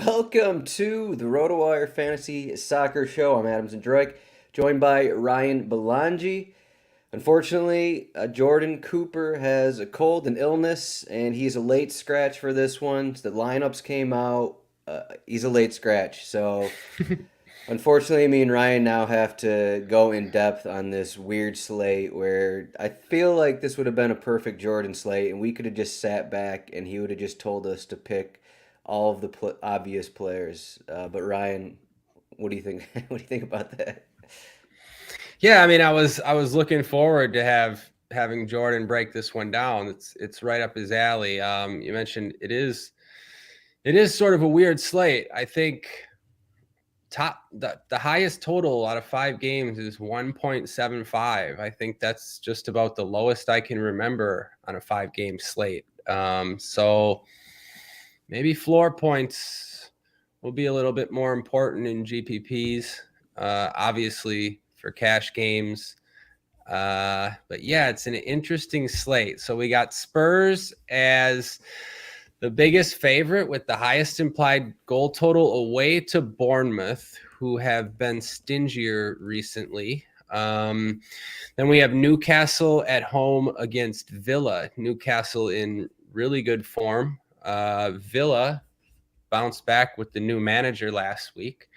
Welcome to the RotoWire Fantasy Soccer Show. I'm Adam Zdroik, joined by Ryan Belongia. Unfortunately, Jordan Cooper has a cold and illness, and he's a late scratch for this one. The lineups came out. He's a late scratch. So, unfortunately, me and Ryan now have to go in depth on this weird slate where I feel like this would have been a perfect Jordan slate, and we could have just sat back and he would have just told us to pick all of the obvious players. But Ryan, what do you think? What do you think about that? Yeah, I mean, I was looking forward to having Jordan break this one down. It's right up his alley. You mentioned it is sort of a weird slate. I think the highest total out of 5 games is 1.75. I think that's just about the lowest I can remember on a 5-game slate. So maybe floor points will be a little bit more important in GPPs. Obviously for cash games. But yeah, it's an interesting slate. So we got Spurs as the biggest favorite with the highest implied goal total away to Bournemouth, who have been stingier recently. Then we have Newcastle at home against Villa. Newcastle in really good form. Villa bounced back with the new manager last week.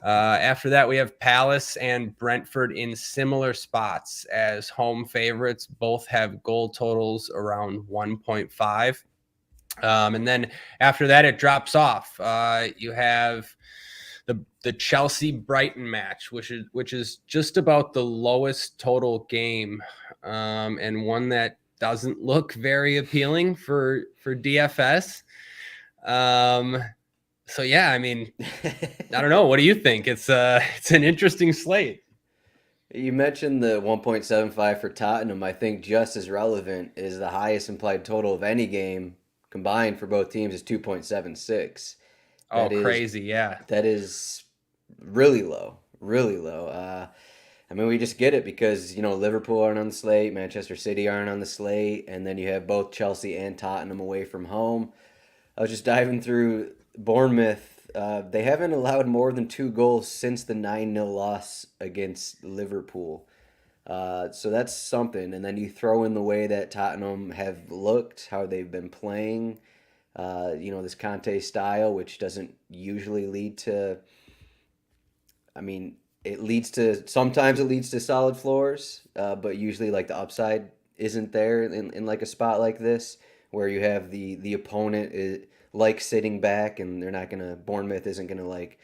After that, we have Palace and Brentford in similar spots as home favorites. Both have goal totals around 1.5. And then after that, it drops off. You have the Chelsea Brighton match, which is just about the lowest total game, and one that doesn't look very appealing for DFS. So yeah, I mean, I don't know. What do you think? It's an interesting slate. You mentioned the 1.75 for Tottenham. I think just as relevant is the highest implied total of any game combined for both teams is 2.76. Oh, That is crazy! Yeah. that is really low, really low. I mean, we just get it because Liverpool aren't on the slate, Manchester City aren't on the slate, and then you have both Chelsea and Tottenham away from home. I was just diving through Bournemouth. They haven't allowed more than 2 goals since the 9-0 loss against Liverpool. So that's something. And then you throw in the way that Tottenham have looked, how they've been playing, this Conte style, which doesn't usually lead to, I mean, sometimes it leads to solid floors, but usually like the upside isn't there in like a spot like this where you have the opponent like sitting back and Bournemouth isn't gonna like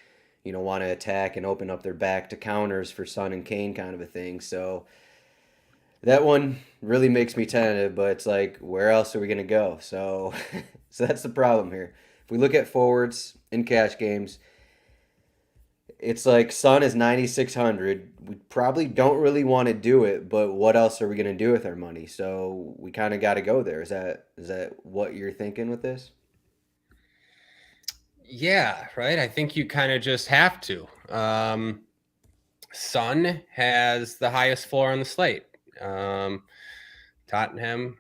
want to attack and open up their back to counters for Son and Kane kind of a thing. So that one really makes me tentative, but it's like where else are we gonna go? So so that's the problem here. If we look at forwards in cash games, it's like Son is 9,600. We probably don't really want to do it, but what else are we going to do with our money? So we kind of got to go there. Is that what you're thinking with this? Yeah, right. I think you kind of just have to. Son has the highest floor on the slate. Tottenham,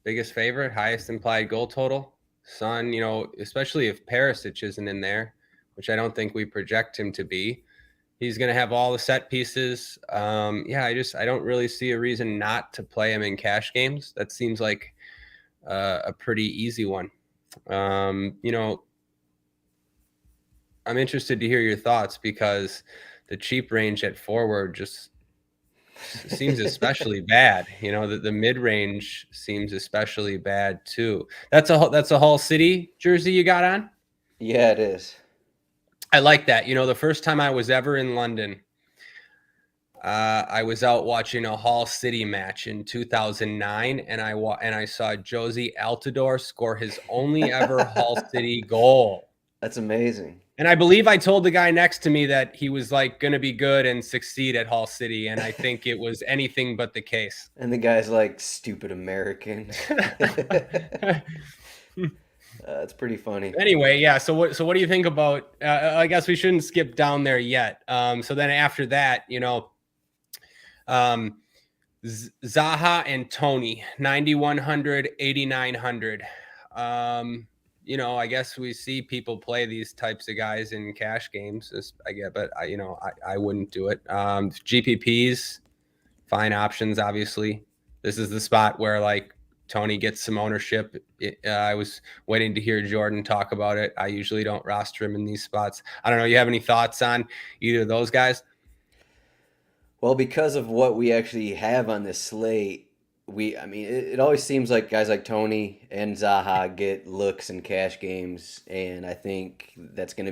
biggest favorite, highest implied goal total. Son, especially if Perisic isn't in there, which I don't think we project him to be. He's going to have all the set pieces. Yeah, I don't really see a reason not to play him in cash games. That seems like a pretty easy one. I'm interested to hear your thoughts because the cheap range at forward just seems especially bad. The mid range seems especially bad too. That's a Hull City jersey you got on. Yeah, it is. I like that. The first time I was ever in London, I was out watching a Hull City match in 2009, and I saw Josie Altidore score his only ever Hull City goal. That's amazing. And I believe I told the guy next to me that he was like going to be good and succeed at Hull City, and I think it was anything but the case. And the guy's like, stupid American. It's pretty funny. Anyway, yeah. So what do you think about? I guess we shouldn't skip down there yet. So then after that, um, Zaha and Tony, 9,100, 8,900. I guess we see people play these types of guys in cash games. I get, but I wouldn't do it. GPPs, fine options. Obviously, this is the spot where like Tony gets some ownership. I was waiting to hear Jordan talk about it. I usually don't roster him in these spots. I don't know. You have any thoughts on either of those guys? Well, because of what we actually have on this slate, it always seems like guys like Tony and Zaha get looks in cash games, and I think that's gonna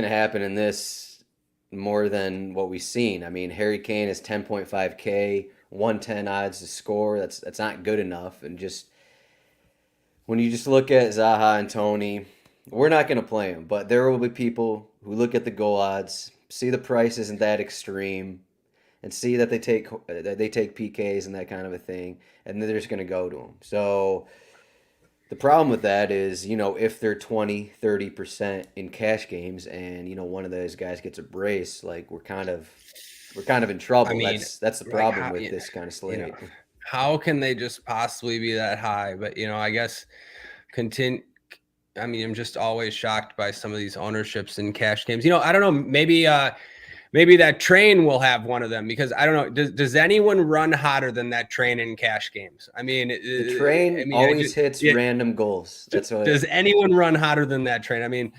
happen in this more than what we've seen. I mean, Harry Kane is 10.5K, 110 odds to score. That's not good enough, and just when you just look at Zaha and Tony, we're not going to play them, but there will be people who look at the goal odds, see the price isn't that extreme, and see that they take PKs and that kind of a thing, and then they're just going to go to them. So the problem with that is, if they're 20, 30% in cash games, and one of those guys gets a brace, like we're kind of in I trouble. mean, That's the like problem how with this kind of slate. how can they just possibly be that high? But I guess continue. I mean, I'm just always shocked by some of these ownerships in cash games. I don't know. Maybe that train will have one of them because I don't know. Does anyone run hotter than that train in cash games? I mean, The train always hits random goals. That's what. Does anyone run hotter than that train? I mean,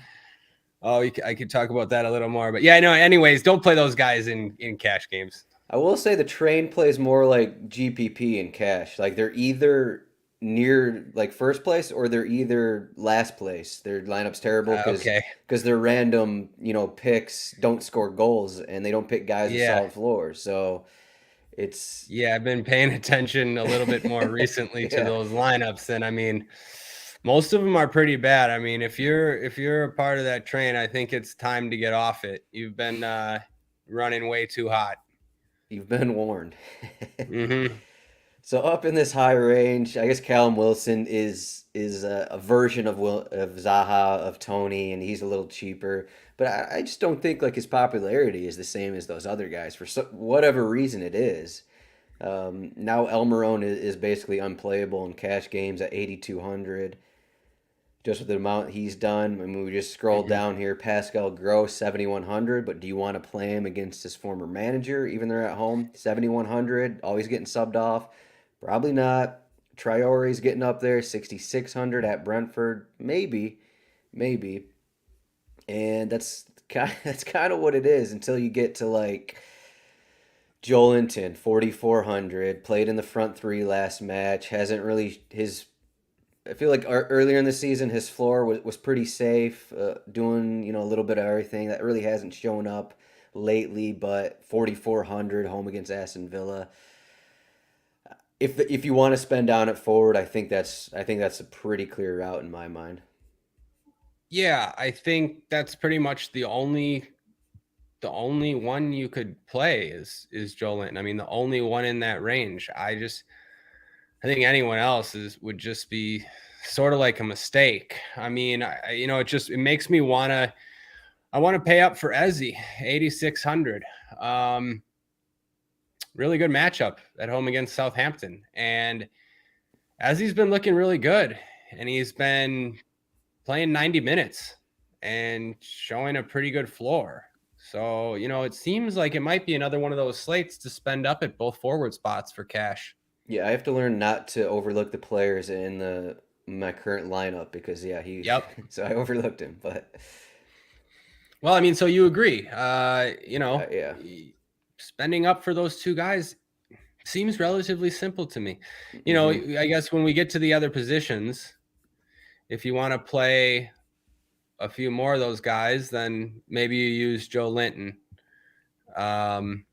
I could talk about that a little more, but yeah, I know. Anyways, don't play those guys in cash games. I will say the train plays more like GPP in cash. Like they're either near like first place or they're either last place. Their lineup's terrible because Okay. their random picks don't score goals and they don't pick guys with Yeah. solid floors. So it's Yeah, I've been paying attention a little bit more recently to yeah. those lineups, and I mean, most of them are pretty bad. I mean, if you're a part of that train, I think it's time to get off it. You've been running way too hot. You've been warned. Hmm. So up in this high range, I guess Callum Wilson is a version of Zaha of Tony, and he's a little cheaper. But I just don't think like his popularity is the same as those other guys for whatever reason it is. Now Elmerone is basically unplayable in cash games at 8,200. Just with the amount he's done. I mean, we just scroll Hmm. down here. Pascal Gross 7,100. But do you want to play him against his former manager? Even they're at home 7,100. Always getting subbed off. Probably not. Traore's getting up there, 6,600 at Brentford. Maybe, maybe. And that's kind of what it is until you get to like Joelinton, 4,400. Played in the front three last match. Hasn't really his. I feel like earlier in the season his floor was pretty safe, doing a little bit of everything. That really hasn't shown up lately. But 4,400 home against Aston Villa. If you want to spend down at forward, I think that's a pretty clear route in my mind. Yeah, I think that's pretty much the only one you could play is Joe Linton. I mean, the only one in that range. I think anyone else would just be sort of like a mistake. I mean, it makes me I want to pay up for Ezzy, 8,600. Really good matchup at home against Southampton. And Ezzy's been looking really good, and he's been playing 90 minutes and showing a pretty good floor. So, it seems like it might be another one of those slates to spend up at both forward spots for cash. Yeah, I have to learn not to overlook the players in the my current lineup because yeah, he Yep. so I overlooked him, but Well, I mean, so you agree. yeah. Spending up for those two guys seems relatively simple to me. Hmm. I guess when we get to the other positions, if you want to play a few more of those guys, then maybe you use Joe Linton. Um,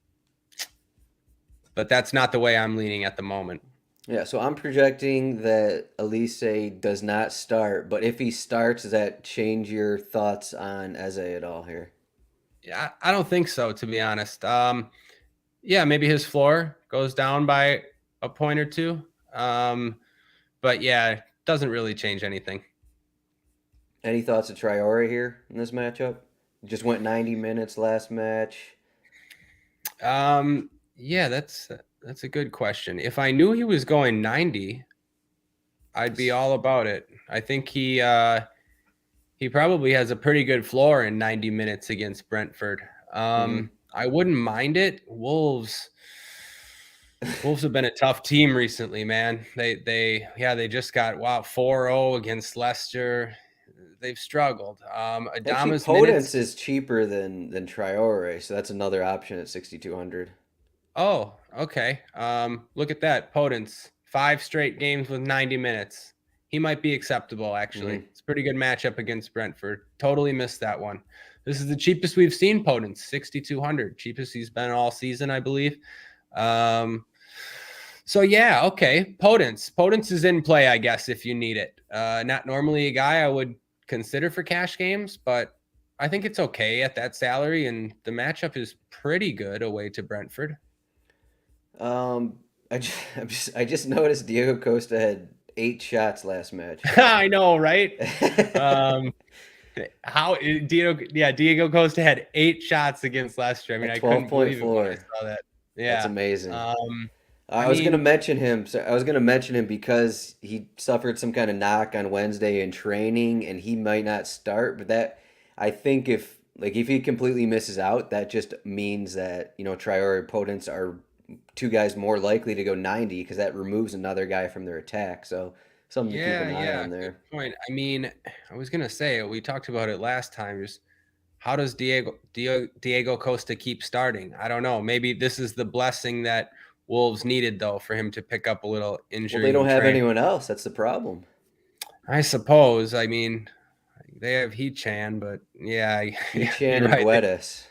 but that's not the way I'm leaning at the moment. Yeah, so I'm projecting that Elise does not start, but if he starts, does that change your thoughts on Eze at all here? Yeah, I don't think so, to be honest. Yeah, maybe his floor goes down by a point or two. But yeah, it doesn't really change anything. Any thoughts of Traore here in this matchup? Just went 90 minutes last match. Yeah, that's a good question. If I knew he was going 90, I'd be all about it. I think he probably has a pretty good floor in 90 minutes against Brentford. I wouldn't mind it. Wolves have been a tough team recently, man. They just got 4-0 against Leicester. They've struggled. Actually, Adama's Potence minutes. is cheaper than Traore, so that's another option at 6,200. Oh, okay. Look at that. Potence. 5 straight games with 90 minutes. He might be acceptable, actually. It's a pretty good matchup against Brentford. Totally missed that one. This is the cheapest we've seen Potence, 6,200. Cheapest he's been all season, I believe. So yeah, okay. Potence is in play, I guess, if you need it. Not normally a guy I would consider for cash games, but I think it's okay at that salary, and the matchup is pretty good away to Brentford. Um, I just noticed Diego Costa had 8 shots last match. I know, right? How Diego Costa had 8 shots against Leicester. I mean, At I couldn't believe it when I 12.4. saw that. That's Yeah. amazing. I I was gonna mean, mention him. So I was gonna mention him because he suffered some kind of knock on Wednesday in training, and he might not start. But that, I think, if he completely misses out, that just means that Traore and Potence are two guys more likely to go 90 because that removes another guy from their attack. So something to keep an eye yeah, on good there. point. I mean, I was gonna say we talked about it last time. Just how does Diego Costa keep starting? I don't know. Maybe this is the blessing that Wolves needed, though, for him to pick up a little Well, they injury don't in have training. anyone else. That's the problem. I suppose. I mean, they have Chan, but yeah, Echan you're and right. Guedes.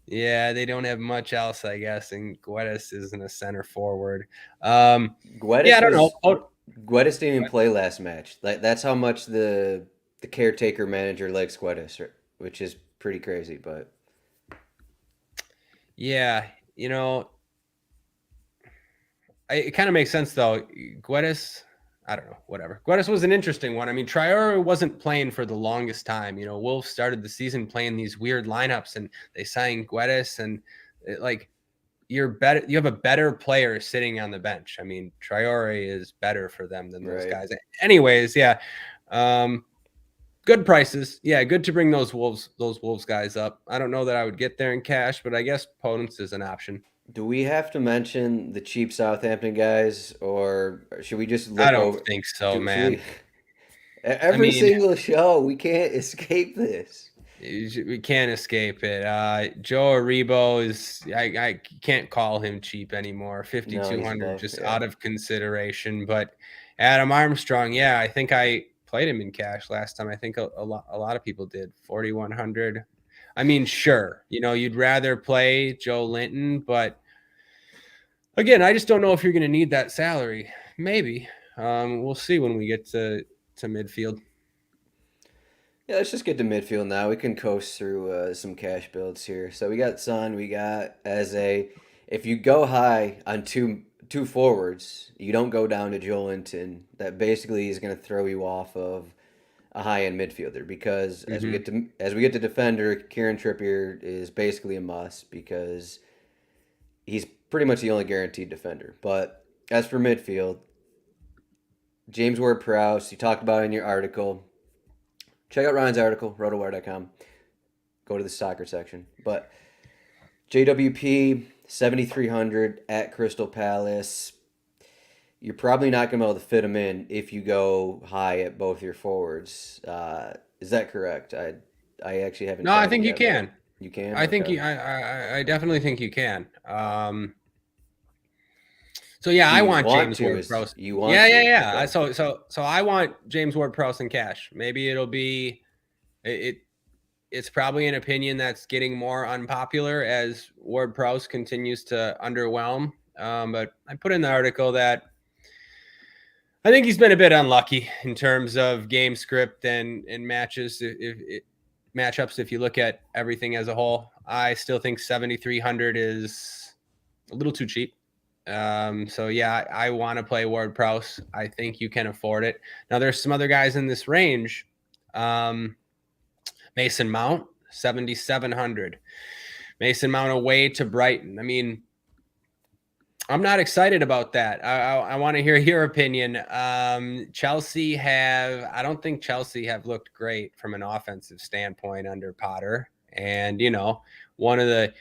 Yeah, they don't have much else, I guess. And Guedes isn't a center forward. Yeah, I Guedes don't know. was Guedes didn't even play last match. Like that's how much the caretaker manager likes Guedes, which is pretty crazy. But Yeah, it kind of makes sense though. Guedes, I don't know, whatever. Guedes was an interesting one. I mean, Traore wasn't playing for the longest time. Wolves started the season playing these weird lineups, and they signed Guedes, and you're better. You have a better player sitting on the bench. I mean, Traore is better for them than those right. guys. Anyways, yeah. Good prices. Yeah, good to bring those Wolves guys up. I don't know that I would get there in cash, but I guess Potence is an option. Do we have to mention the cheap Southampton guys, or should we just I look don't over? think so, Should we? man. I Every mean, single show, we can't escape this. we can't escape it. Joe Aribo is I can't call him cheap anymore. No, he's 5,200 above. just Yeah, out of consideration. But Adam Armstrong, yeah, I think I played him in cash last time. I think a lot of people did 4,100. I mean, sure, you'd rather play Joe Linton, but again, I just don't know if you're going to need that salary. Maybe. We'll see when we get to midfield. yeah. Let's just get to midfield now. We can coast through some cash builds here. So we got Son. We got as a if you go high on two forwards, you don't go down to Joelinton. That basically is going to throw you off of a high end midfielder because Mm-hmm. as we get to defender, Kieran Trippier is basically a must because he's pretty much the only guaranteed defender. But as for midfield, James Ward-Prowse, you talked about in your article. Check out Ryan's article, rotowire.com. Go to the soccer section. But JWP 7,300 at Crystal Palace. You're probably not going to be able to fit him in if you go high at both your forwards. Is that correct? I actually haven't No, I tried it think you yet, but can. you can. I think Okay. I definitely think you can. So yeah, Do I you want want James to? Is Ward-Prowse. you want Yeah. to? Yeah. Okay. So I want James Ward-Prowse in cash. Maybe it'll be it. It's probably an opinion that's getting more unpopular as Ward-Prowse continues to underwhelm. But I put in the article that I think he's been a bit unlucky in terms of game script and matches. If matchups, if you look at everything as a whole, I still think 7,300 is a little too cheap. So yeah, I want to play Ward-Prowse. I think you can afford it. Now there's some other guys in this range. Mason Mount, 7,700. Mason Mount away to Brighton. I mean, I'm not excited about that. I want to hear your opinion. Chelsea I don't think Chelsea have looked great from an offensive standpoint under Potter. And, one of the,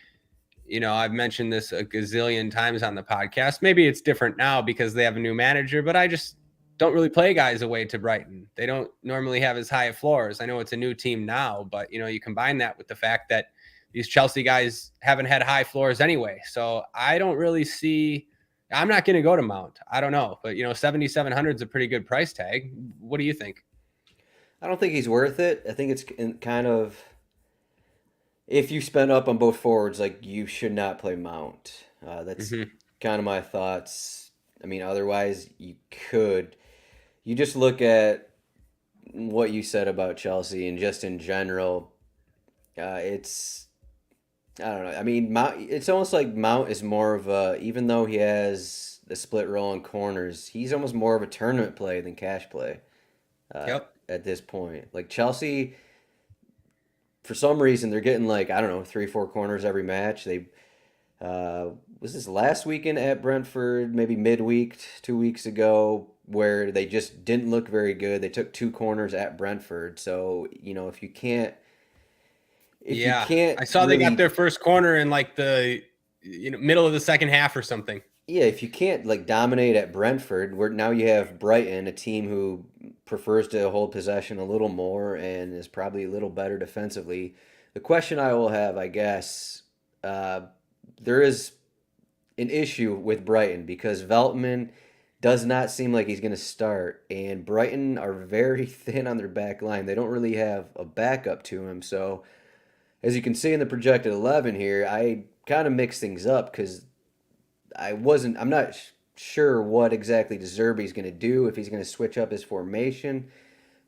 I've mentioned this a gazillion times on the podcast. Maybe it's different now because they have a new manager, but I just don't really play guys away to Brighton. They don't normally have as high floors. I know it's a new team now, but, you combine that with the fact that these Chelsea guys haven't had high floors anyway. So I don't really see. I'm not going to go to Mount. I don't know, but 7,700 is a pretty good price tag. What do you think? I don't think he's worth it. I think it's kind of if you spend up on both forwards, like you should not play Mount. That's Mm-hmm. kind of my thoughts. I mean, otherwise you could. You just look at what you said about Chelsea and just in general. It's I don't know. I mean, Mount. It's almost like Mount is more of a even though he has the split roll in corners, he's almost more of a tournament play than cash play Yep. at this point. Like Chelsea, for some reason, they're getting like I don't know 3-4 corners every match. They was this last weekend at Brentford, maybe midweek 2 weeks ago, where they just didn't look very good. They took 2 corners at Brentford. So if you Yeah. can't I saw they got really their first corner in like the middle of the second half or something. yeah, if you can't like dominate at Brentford, where now you have Brighton, a team who prefers to hold possession a little more and is probably a little better defensively. The question I will have, I guess, uh, there is an issue with Brighton because Veltman does not seem like he's going to start, and Brighton are very thin on their back line. They don't really have a backup to him. So, as you can see in the projected 11 here, I kind of mix things up because I'm not sure what exactly De Zerbi's going to do, if he's going to switch up his formation,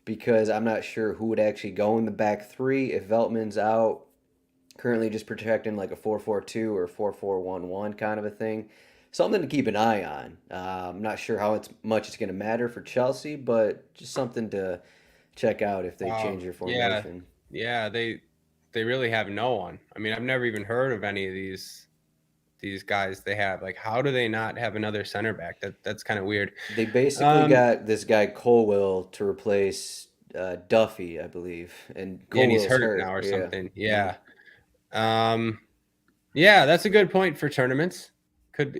because I'm not sure who would actually go in the back three if Veltman's out. Currently just protecting like a 4-4-2 or 4-4-1-1 kind of a thing. Something to keep an eye on. I'm not sure how much it's going to matter for Chelsea, but just something to check out if they Wow. change their Yeah. formation. Yeah. They really have no one. I mean, I've never even heard of any of these guys they have. Like, how do they not have another center back? That's kind of weird. They basically Um, got this guy Colwell to replace Duffy, I believe, and yeah, and he's Colwell's hurt now hurt. or Yeah. something. Hmm. Yeah. Um, yeah, that's a good point for tournaments. Could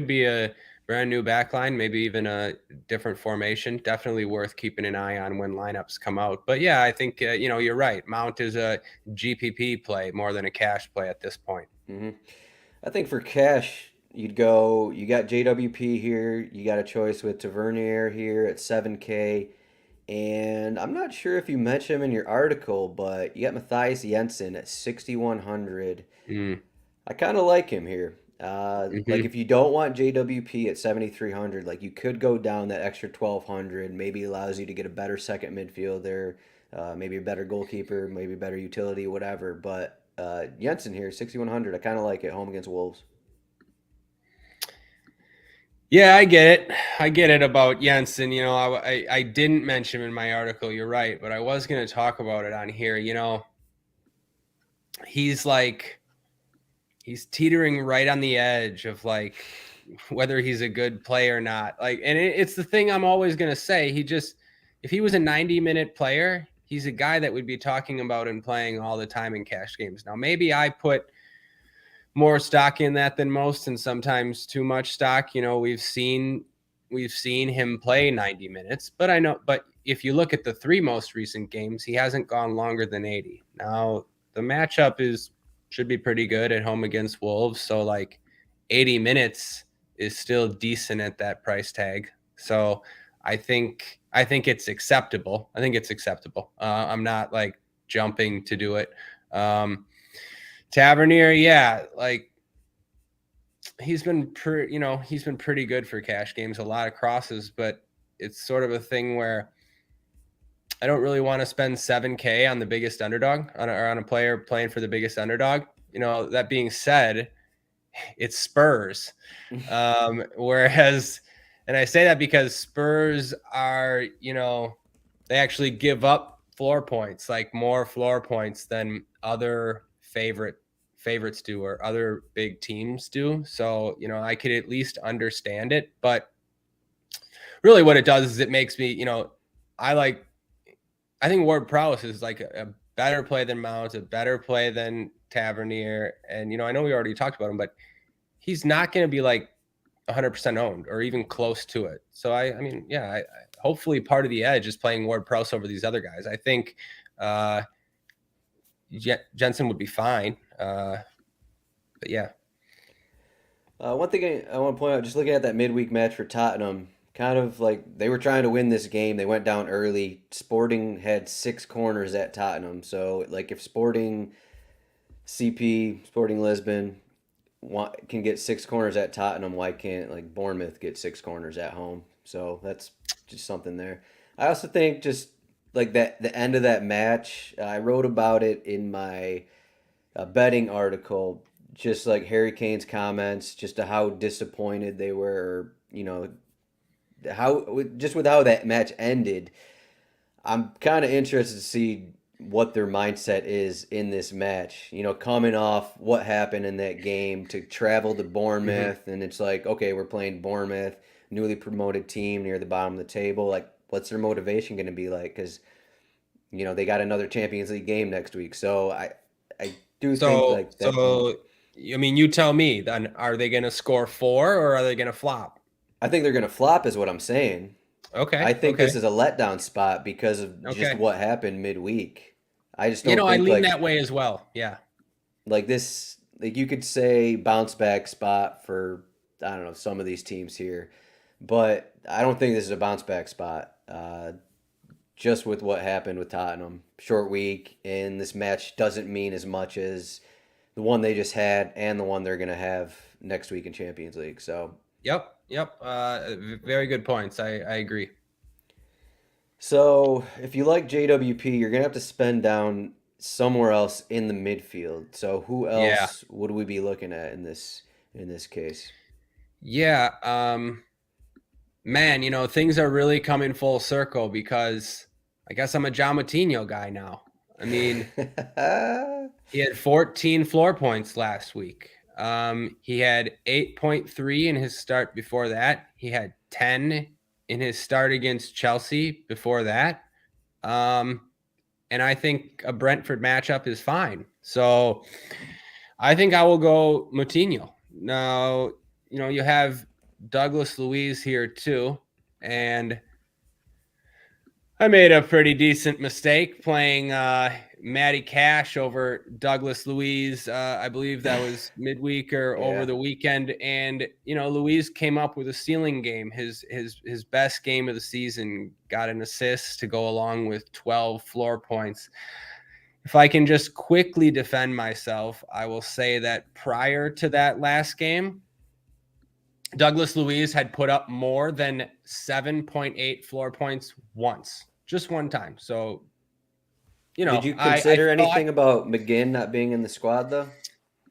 be a brand new backline, maybe even a different formation. Definitely worth keeping an eye on when lineups come out. But yeah, I think you're right. Mount is a GPP play more than a cash play at this point. Hmm. I think for cash, you'd go. You got JWP here. You got a choice with Tavernier here at 7K. And I'm not sure if you mentioned him in your article, but you got Matthias Jensen at 6,100. Mm, I kind of like him here. Like hmm if you don't want JWP at 7,300, like you could go down that extra 1,200. Maybe allows you to get a better second midfielder, maybe a better goalkeeper, maybe better utility, whatever. But Jensen here, 6,100. I kind of like it home against Wolves. Yeah, I get it. I get it about Jensen. I didn't mention him in my article. You're right, but I was going to talk about it on here. He's like he's teetering right on the edge of like whether he's a good player or not. Like, and it's the thing I'm always going to say. If he was a 90-minute player, he's a guy that would be talking about and playing all the time in cash games. Now, maybe I put more stock in that than most, and sometimes too much stock. We've seen him play 90 minutes, but if you look at the three most recent games, he hasn't gone longer than 80. Now, the matchup should be pretty good at home against Wolves, so like 80 minutes is still decent at that price tag. So I think it's acceptable. I think it's acceptable. I'm not like jumping to do it. Tavernier, yeah, like he's been pretty good for cash games, a lot of crosses, but it's sort of a thing where I don't really want to spend 7K on the biggest underdog on a player playing for the biggest underdog. That being said, it's Spurs. Whereas, and I say that because Spurs are, they actually give up floor points, like more floor points than other favorites do or other big teams do. So, I could at least understand it. But really what it does is it makes me, I think ward-prowse is like a better play than Mount, a better play than Tavernier. And, I know we already talked about him, but he's not going to be like 100% owned or even close to it. So, I hopefully part of the edge is playing ward-prowse over these other guys. I think Jensen would be fine. But yeah. One thing I want to point out, just looking at that midweek match for Tottenham, kind of like they were trying to win this game. They went down early. Sporting had 6 corners at Tottenham. So, like, if Sporting Lisbon, can get 6 corners at Tottenham, why can't, like, Bournemouth get 6 corners at home? So that's just something there. I also think just like that the end of that match, I wrote about it in my betting article. Just like Harry Kane's comments, just to how disappointed they were, how just with how that match ended. I'm kind of interested to see what their mindset is in this match. Coming off what happened in that game to travel to Mm-hmm. Bournemouth, and it's like, okay, we're playing Bournemouth, newly promoted team near the bottom of the table. Like, what's their motivation going to be like? Because they got another Champions League game next week. So I do think So, like that. so you tell me then, are they going to score 4 or are they going to flop? I think they're going to flop, is what I'm saying. I Okay. think Okay. this is a letdown spot because of just Okay. what happened midweek. I just don't I think lean like that way as well. Yeah. this, like, you could say bounce back spot for, I don't know, some of these teams here, but I don't think this is a bounce back spot. Just with what happened with Tottenham, short week, and this match doesn't mean as much as the one they just had and the one they're gonna have next week in Champions League. So Yep. Yep. Very good points. I agree. So, if you like JWP, you're gonna have to spend down somewhere else in the midfield. So, who Yeah. else would we be looking at in this case? Yeah. Man, things are really coming full circle because I guess I'm a John Moutinho guy now. I mean, he had 14 floor points last week. He had 8.3 in his start before that. He had 10 in his start against Chelsea before that. Um, and I think a Brentford matchup is fine. So I think I will go Moutinho. Now, you have Douglas Luiz here too. And I made a pretty decent mistake playing Matty Cash over Douglas Luiz. I believe that was midweek or over Yeah. the weekend, and Luiz came up with a ceiling game. His best game of the season, got an assist to go along with 12 floor points. If I can just quickly defend myself, I will say that prior to that last game, Douglas Luiz had put up more than 7.8 floor points once, just one time. So, Did you I consider thought, anything about McGinn not being in the squad though?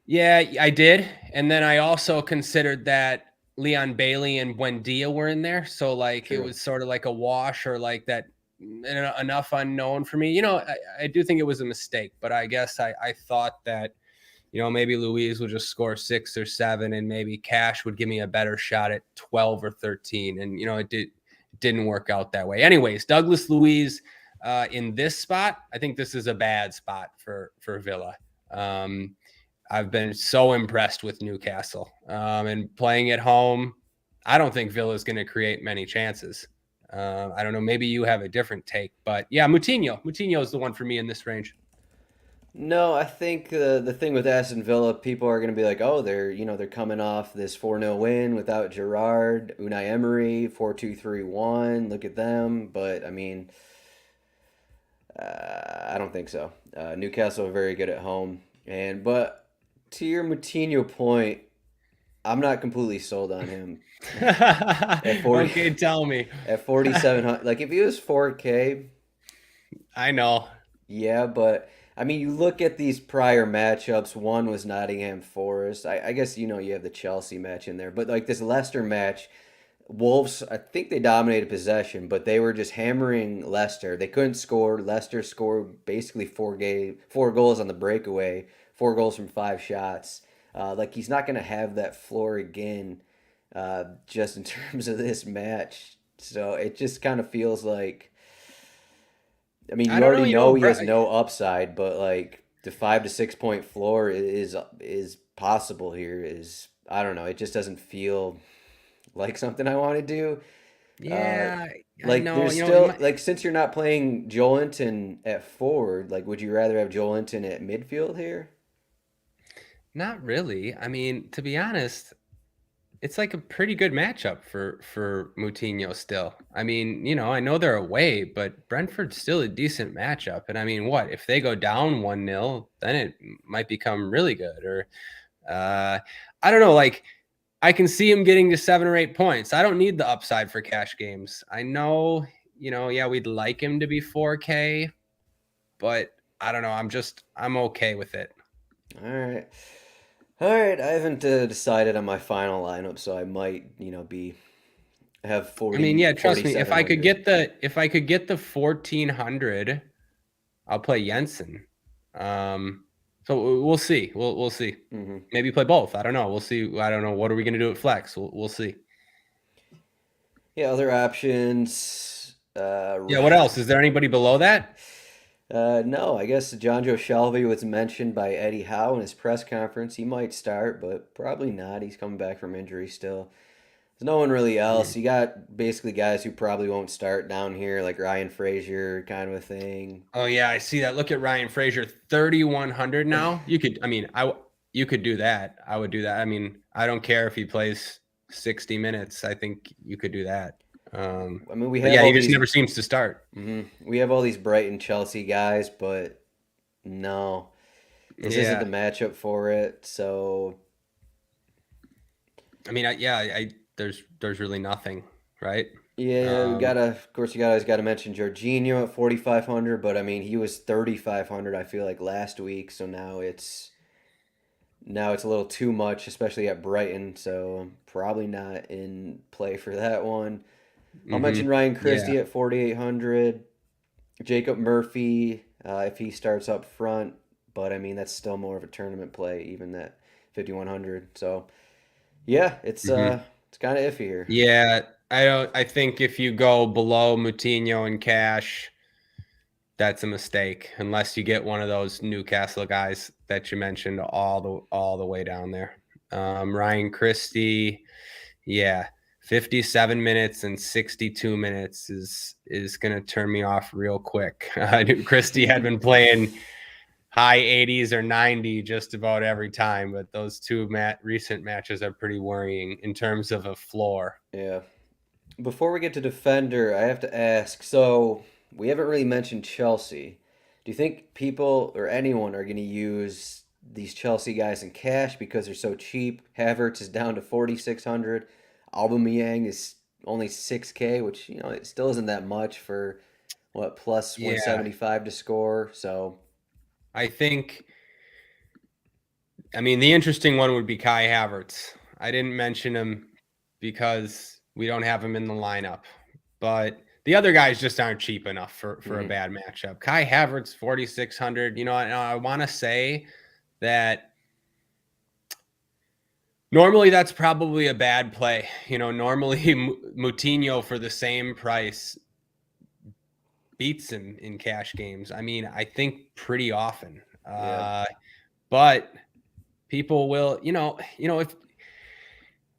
yeah, I did. And then I also considered that Leon Bailey and Buendia were in there. So, like, it True. was sort of like a wash or like that enough unknown for me. I do think it was a mistake, but I guess I thought that maybe Luiz would just score 6 or 7 and maybe Cash would give me a better shot at 12 or 13. And, it didn't work out that way. Anyways, Douglas Luiz in this spot, I think this is a bad spot for Villa. I've been so impressed with Newcastle and playing at home. I don't think Villa is going to create many chances. I don't know. Maybe you have a different take, but yeah, Moutinho. Moutinho is the one for me in this range. No, I think the thing with Aston Villa, people are going to be like, oh, they're coming off this 4-0 win without Gerrard, Unai Emery, 4-2-3-1. Look at them. But I mean, I don't think so. Newcastle are very good at home, but to your Moutinho point, I'm not completely sold on him at 40 Okay, tell me. at 4,700. Like, if he was 4K, I know. yeah, but I mean, you look at these prior matchups. One was Nottingham Forest. I guess you have the Chelsea match in there, but like this Leicester match, Wolves, I think they dominated possession, but they were just hammering Leicester. They couldn't score. Leicester scored basically four goals on the breakaway 4 goals from 5 shots. Like he's not going to have that floor again, just in terms of this match. So it just kind of feels like, I mean, I you don't know. already know he has no upside, but like the 5 to 6 point floor is possible here. Is, I don't know. It just doesn't feel like something I want to do. Uh, Yeah, I like know. there's You know, it still, might, like, since you're not playing Joelinton at forward, like would you rather have Joelinton at midfield here? not really. I mean, to be honest, it's like a pretty good matchup for Moutinho still. I mean, I know they're away, but Brentford's still a decent matchup. And I mean, what if they go down 1-0, then it might become really good. Or uh, I don't know. Like I can see him getting to 7 or 8 points. I don't need the upside for cash games. I know, yeah, we'd like him to be 4K, but I don't know. I'm okay with it. All right. All right, I haven't decided on my final lineup, so I might, have I mean, 40 yeah, trust me. If I could 4,700. get the 1400, I'll play Jensen. So we'll see. We'll see. Hmm. Maybe play both. I don't know. We'll see. I don't know. What are we gonna do at flex? We'll see. Yeah, other options. Yeah. What else? Is there anybody below that? No, I guess John Joe Shelby was mentioned by Eddie Howe in his press conference. He might start, but probably not. He's coming back from injury still. There's no one really else. You got basically guys who probably won't start down here, like Ryan Frazier, kind of a thing. Oh yeah, I see that. Look at Ryan Frazier, 3,100 now. You could. I mean, you could do that. I would do that. I mean, I don't care if he plays 60 minutes. I think you could do that. I mean, we But have yeah, all he just these. never seems to start. We have all these Brighton Chelsea guys, but no, this isn't the Yeah. matchup for it. So I mean, there's really nothing, right? yeah, we Um, gotta. Of course, you guys gotta mention Jorginho at 4,500, but I mean, he was 3,500. I feel like last week, so now it's a little too much, especially at Brighton. So I'm probably not in play for that one. I'll mention Ryan yeah. Christie at 4,800. Jacob Murphy, if he starts up front, but I mean that's still more of a tournament play, even at 5,100. So yeah, hmm it's kind of iffy here. Yeah. I think if you go below Moutinho and Cash, that's a mistake unless you get one of those Newcastle guys that you mentioned all the way down there. Ryan Christie, yeah, 57 minutes and 62 minutes is going to turn me off real quick. Christie had been playing high 80s or 90 just about every time, but those two recent matches are pretty worrying in terms of a floor. Yeah. Before we get to defender, I have to ask. So we haven't really mentioned Chelsea. Do you think people or anyone are going to use these Chelsea guys in cash because they're so cheap? Havertz is down to 4,600. Aubameyang is only 6K, which it still isn't that much for what, plus Yeah, 175 to score. So I think. I mean, the interesting one would be Kai Havertz. I didn't mention him because we don't have him in the lineup, but the other guys just aren't cheap enough for a mhm. bad matchup. Kai Havertz, 4,600. I want to say that normally that's probably a bad play. Normally Moutinho for the same price beats him in cash games. I mean, I think pretty often. Yeah. But people will,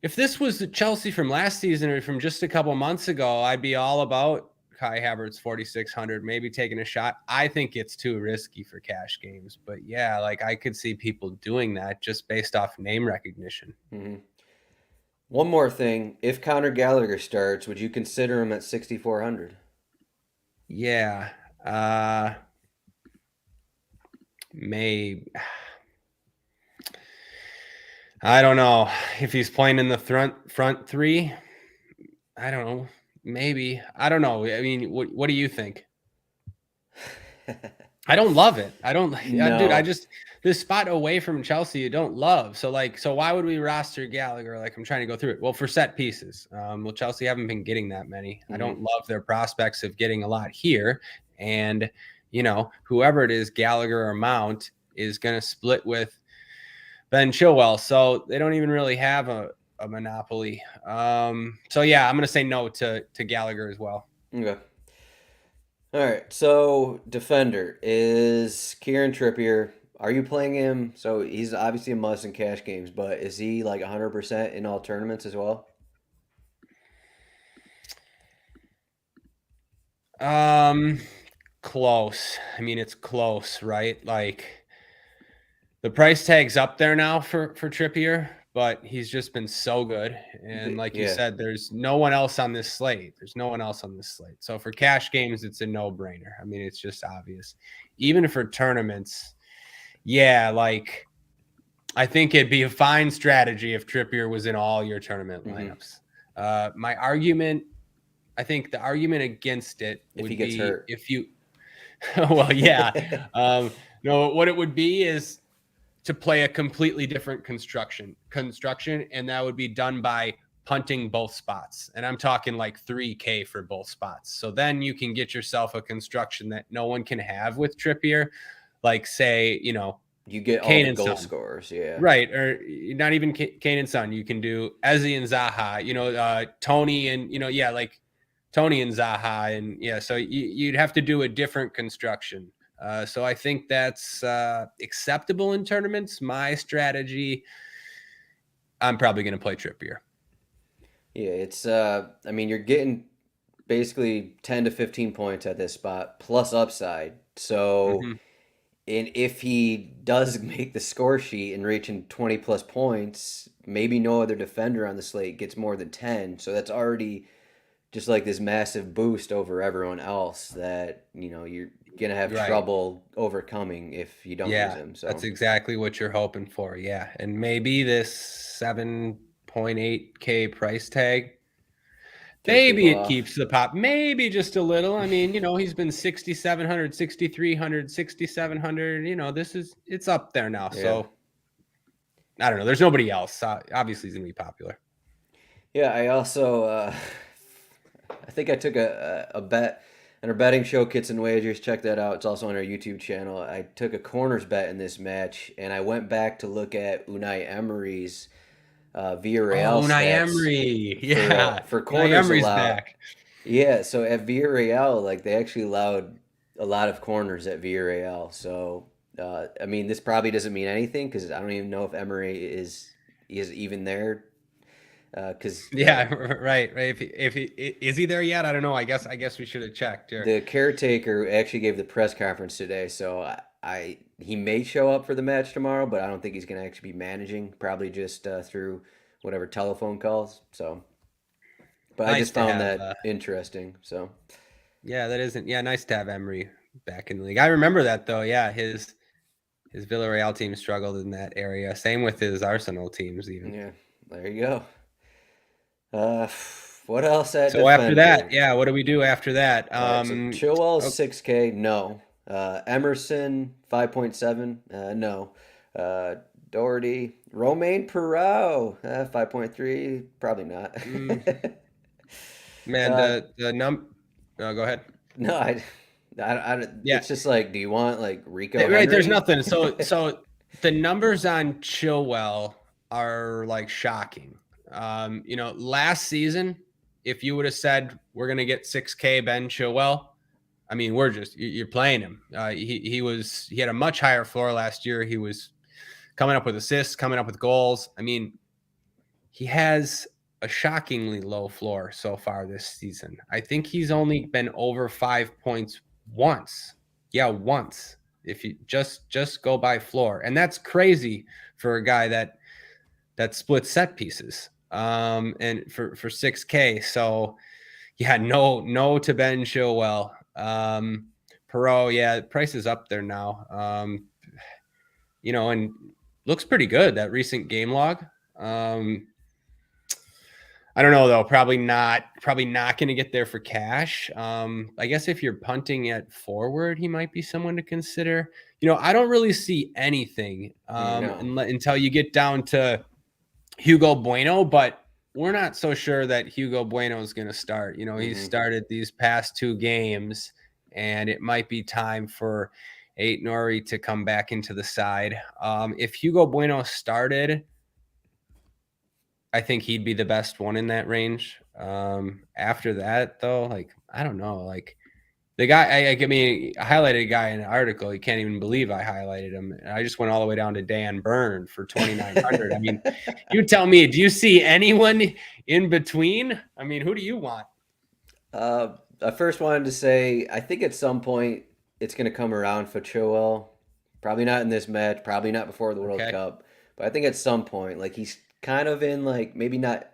if this was the Chelsea from last season or from just a couple months ago, I'd be all about Kai Havertz 4,600, maybe taking a shot. I think it's too risky for cash games, but yeah, like I could see people doing that just based off name recognition. Hmm. One more thing. If Conor Gallagher starts, would you consider him at 6,400? Yeah, maybe. I don't know if he's playing in the front three. I don't know. Maybe. I don't know. I mean, what do you think? I don't love it. I don't, dude. I No. just this spot away from Chelsea, you don't love. So why would we roster Gallagher? Like I'm trying to go through it. Well, for set pieces, well, Chelsea haven't been getting that many. I don't Hmm. love their prospects of getting a lot here, and whoever it is, Gallagher or Mount, is going to split with Ben Chilwell. So they don't even really have a monopoly. So yeah, I'm going to say no to Gallagher as well. Okay. All right. So defender is Kieran Trippier. Are you playing him? So he's obviously a must in cash games, but is he like 100% in all tournaments as well? Close. I mean, it's close, right? Like the price tag's up there now for Trippier, but he's just been so good. And like you Yeah. said, there's no one else on this slate. So for cash games, it's a no-brainer. I mean, it's just obvious. Even for tournaments, yeah, like I think it'd be a fine strategy if Trippier was in all your tournament lineups. My argument, I think the argument against it If would he gets be hurt. if you, well, yeah. No, what it would be is to play a completely different construction, and that would be done by punting both spots. And I'm talking like 3K for both spots. So then you can get yourself a construction that no one can have with Trippier, like say, You get all Kane the and goal Son. scorers, yeah. Right, or not even Kane and Son. You can do Eze and Zaha, Tony and, like Tony and Zaha. And yeah, so you'd have to do a different construction. So I think that's acceptable in tournaments. My strategy, I'm probably going to play Trippier. Yeah, it's I mean you're getting basically 10 to 15 points at this spot plus upside. So and if he does make the score sheet and reaching 20 plus points, maybe no other defender on the slate gets more than 10. So that's already just like this massive boost over everyone else that, you're gonna have Right. trouble overcoming if you don't use him. So that's exactly what you're hoping for. Yeah. And maybe this 7.8K price tag, maybe it keeps the pop, maybe just a little. I mean, he's been 6,700, 6,300, 6,700. It's up there now. Yeah. So I don't know. There's nobody else. Obviously, he's going to be popular. Yeah, I also, I think I took a bet on our betting show, Kits and Wagers. Check that out. It's also on our YouTube channel. I took a corners bet in this match, and I went back to look at Unai Emery's Villarreal Unai stats Emery, yeah, for corners Emery's allowed. back. Yeah, so at Villarreal, like they actually allowed a lot of corners at Villarreal. So I mean, this probably doesn't mean anything because I don't even know if Emery is even there. Because right. If he is he there yet? I don't know. I guess we should have checked. Here. The caretaker actually gave the press conference today, so he may show up for the match tomorrow, but I don't think he's going to actually be managing. Probably just through whatever telephone calls. So, but I just found that interesting. So, yeah, that isn't. Yeah, nice to have Emery back in the league. I remember that though. Yeah, his Villarreal team struggled in that area. Same with his Arsenal teams, even. Yeah, there you go. What else at so defender? After that, yeah, what do we do after that? Right, so Chilwell 6K, no. Emerson 5.7, no. Doherty, Romain Perot 5.3, probably not. Man, go ahead. No, I Yeah. It's just like, do you want like Rico? Right, Henry? There's nothing. So the numbers on Chilwell are like shocking. Last season, if you would have said we're gonna get 6K Ben Chilwell, I mean, you're playing him. He had a much higher floor last year. He was coming up with assists, coming up with goals. I mean, he has a shockingly low floor so far this season. I think he's only been over 5 points once. Yeah, once. If you just go by floor, and that's crazy for a guy that splits set pieces. And for 6K. So yeah, no to Ben Chilwell. Perot, yeah, the price is up there now. And looks pretty good, that recent game log. I don't know though, probably not going to get there for cash. I guess if you're punting at forward, he might be someone to consider. I don't really see anything until you get down to Hugo Bueno, but we're not so sure that Hugo Bueno is going to start. He's started these past 2 games, and it might be time for Nori to come back into the side. If Hugo Bueno started, I think he'd be the best one in that range. After that, though, like, I don't know. Like, the guy, I highlighted a guy in an article. You can't even believe I highlighted him. And I just went all the way down to Dan Byrne for 2,900. I mean, you tell me, do you see anyone in between? I mean, who do you want? I first wanted to say I think at some point it's going to come around for Chilwell. Probably not in this match. Probably not before the World Okay. Cup. But I think at some point, like he's kind of in like maybe not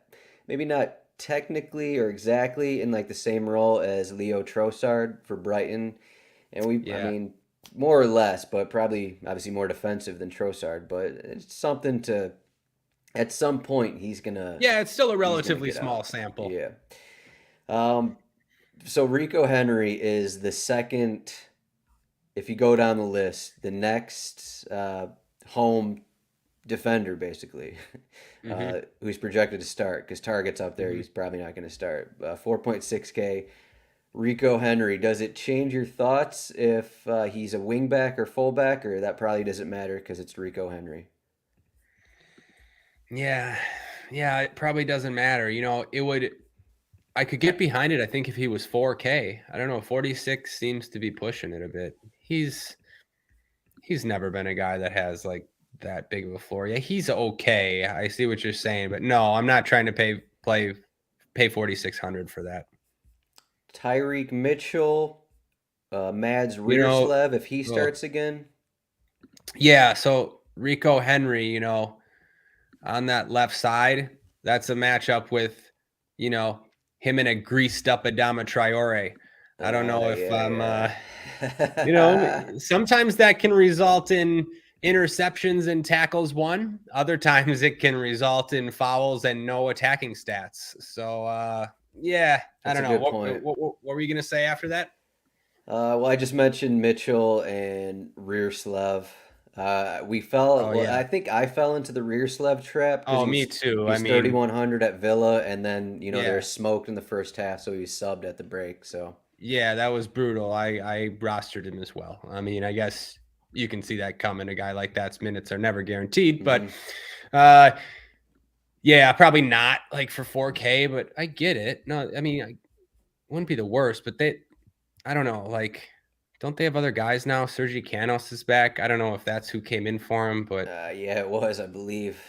technically or exactly in like the same role as Leo Trossard for Brighton, and I Yeah. mean more or less, but probably obviously more defensive than Trossard. But it's something to at some point Yeah, it's still a he's gonna relatively get small out. sample. Yeah. Um, so Rico Henry is the second. If you go down the list, the next home defender, basically, Mm-hmm. who's projected to start, because Target's up there, Mm-hmm. he's probably not going to start. 4.6K. Rico Henry, does it change your thoughts if he's a wingback or fullback, or that probably doesn't matter because it's Rico Henry? Yeah. Yeah, it probably doesn't matter. It would. I could get behind it, I think, if he was 4K. I don't know. 46 seems to be pushing it a bit. He's never been a guy that has like that big of a floor. Yeah, he's okay. I see what you're saying, but no, I'm not trying to pay 4,600 for that. Tyreek Mitchell, Mads You know, Reerslev, if he oh, starts again. yeah. So Rico Henry, on that left side, that's a matchup with, you know, him and a greased up Adama Traore. I don't know if Yeah, you know, yeah. sometimes that can result in interceptions and tackles won. Other times it can result in fouls and no attacking stats. So, yeah, I That's a don't know. good What, point. what were you going to say after that? Well, I just mentioned Mitchell and Reerslev. Oh, well, yeah. I think I fell into the Reerslev trap because Oh, me too. I he's mean, 3,100 at Villa, and then they were yeah. smoked in the first half, so he subbed at the break. So Yeah, that was brutal. I rostered him as well. I mean, I guess you can see that coming. A guy like that's minutes are never guaranteed, but mhm. uh yeah, probably not like for 4K, but I get it. No, I mean, I wouldn't be the worst, but I don't know, like don't they have other guys now? Sergi Canos is back. I don't know if that's who came in for him, but Yeah, it was, I believe,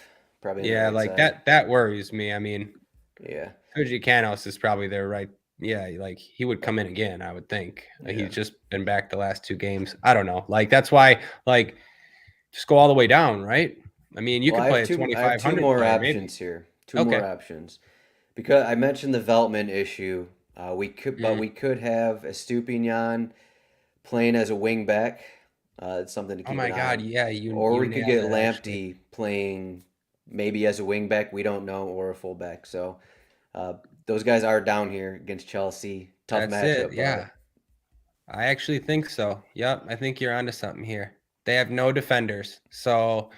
probably on the yeah, right like side. that worries me. I mean, Yeah, Sergi Canos is probably their right. Yeah, like he would come in again, I would think. yeah. He's just been back the last two games. I don't know. Like that's why, like, just go all the way down, right? I mean, you Well, could play a I have two 2,500 more player, maybe. options here. Two more Okay. options because I mentioned the Veltman issue. Mm. We could have Estupinian playing as a wing back. It's something to Oh keep my an eye God, on. yeah, Or you we could nailed get it actually. Lamptey playing maybe as a wing back. We don't know, or a fullback. So uh, those guys are down here against Chelsea. Tough That's it. matchup, Yeah. but I actually think so. Yep, I think you're onto something here. They have no defenders. So